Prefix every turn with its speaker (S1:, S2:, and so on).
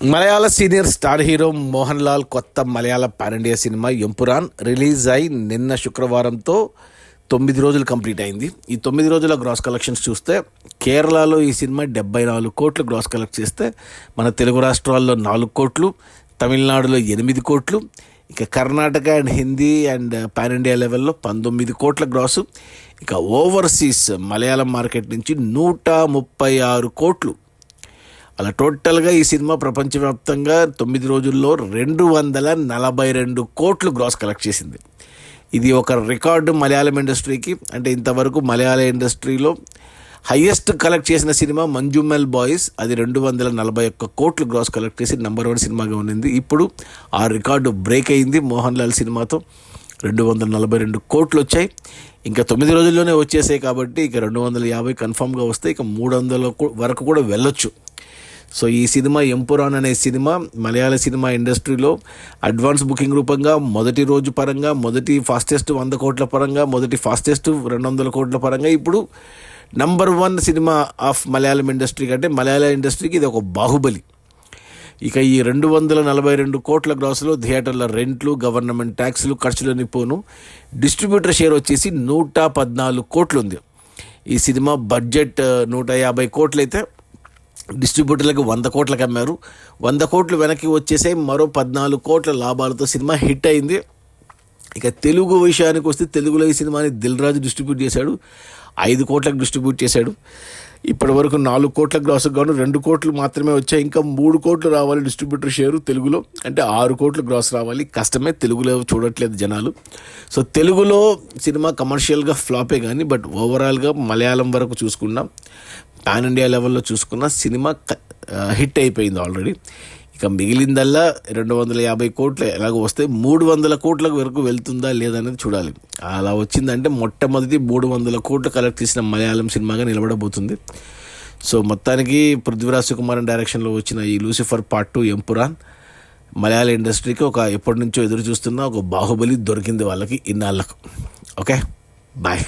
S1: మలయాళ senior star hero Mohan Lal కొత్త Malayalam pan India cinema Empuraan release అయి నిన్న శుక్రవారంతో 9 రోజులు కంప్లీట్ అయింది. ఈ 9 రోజుల గ్రాస్ కలెక్షన్స్ చూస్తే కేరళలో ఈ సినిమా 74 కోట్లు గ్రాస్ కలెక్ట్ చేస్తే, మన తెలుగు రాష్ట్రాల్లో 4 కోట్లు, తమిళనాడులో 8 కోట్లు, ఇక Karnataka and Hindi and pan India లెవెల్లో 19 కోట్ల గ్రాసు, ఇక ఓవర్సీస్ మలయాళం మార్కెట్ నుంచి 136 కోట్లు. అలా టోటల్గా ఈ సినిమా ప్రపంచవ్యాప్తంగా 9 రోజుల్లో 242 కోట్లు గ్రాస్ కలెక్ట్ చేసింది. ఇది ఒక రికార్డు మలయాళం ఇండస్ట్రీకి. అంటే ఇంతవరకు మలయాళ ఇండస్ట్రీలో హయ్యెస్ట్ కలెక్ట్ చేసిన సినిమా మంజుమెల్ బాయ్స్, అది 241 కోట్లు గ్రాస్ కలెక్ట్ చేసి నెంబర్ 1 సినిమాగా ఉన్నింది. ఇప్పుడు ఆ రికార్డు బ్రేక్ అయింది మోహన్ లాల్ సినిమాతో. 242 కోట్లు వచ్చాయి. ఇంకా 9 రోజుల్లోనే వచ్చేసాయి కాబట్టి ఇక 250 కన్ఫామ్గా వస్తే ఇక 300 వరకు కూడా వెళ్ళొచ్చు. సో ఈ సినిమా ఎంపురాన్ అనే సినిమా మలయాళ సినిమా ఇండస్ట్రీలో అడ్వాన్స్ బుకింగ్ రూపంగా మొదటి రోజు పరంగా, మొదటి ఫాస్టెస్ట్ 100 కోట్ల పరంగా, మొదటి ఫాస్టెస్ట్ 200 కోట్ల పరంగా ఇప్పుడు number 1 cinema of Malayalam industry. అంటే మలయాళ ఇండస్ట్రీకి ఇది ఒక బాహుబలి. ఇక ఈ 242 కోట్ల గ్రాసులో థియేటర్ల రెంట్లు, గవర్నమెంట్ ట్యాక్స్లు, ఖర్చులని పోను డిస్ట్రిబ్యూటర్ షేర్ వచ్చేసి 114 కోట్లు ఉంది. ఈ సినిమా బడ్జెట్ 150 కోట్లు అయితే డిస్ట్రిబ్యూటర్లకు 100 కోట్లకు అమ్మారు. 100 కోట్లు వెనక్కి వచ్చేసాయి. మరో 14 కోట్ల లాభాలతో సినిమా హిట్ అయింది. ఇక తెలుగు విషయానికి వస్తే తెలుగులో ఈ సినిమాని దిల్ రాజు డిస్ట్రిబ్యూట్ చేశాడు. 5 కోట్లకు డిస్ట్రిబ్యూట్ చేశాడు. ఇప్పటి వరకు 4 కోట్ల గ్రాసుకు గాను 2 కోట్లు మాత్రమే వచ్చాయి. ఇంకా 3 కోట్లు రావాలి డిస్ట్రిబ్యూటర్ షేరు తెలుగులో. అంటే 6 కోట్ల గ్రాస్ రావాలి. కష్టమే, తెలుగులో చూడట్లేదు జనాలు. సో తెలుగులో సినిమా కమర్షియల్గా ఫ్లాపే కానీ, బట్ ఓవరాల్గా మలయాళం వరకు చూసుకున్నాం, పాన్ ఇండియా లెవెల్లో చూసుకున్న సినిమా హిట్ అయిపోయింది ఆల్రెడీ. ఇక మిగిలిందల్లా 250 కోట్లు ఎలాగో వస్తే 300 కోట్ల వరకు వెళ్తుందా లేదనేది చూడాలి. అలా వచ్చిందంటే మొట్టమొదటి 300 కోట్లు కలెక్ట్ చేసిన మలయాళం సినిమాగా నిలబడబోతుంది. సో మొత్తానికి పృథ్వీరాజ్ సుకుమారన్ డైరెక్షన్లో వచ్చిన ఈ లూసిఫర్ పార్ట్ 2 ఎంపురాన్ మలయాళ ఇండస్ట్రీకి ఒక ఎప్పటి నుంచో ఎదురు చూస్తున్న ఒక బాహుబలి దొరికింది వాళ్ళకి ఇన్నాళ్ళకు. Okay, bye.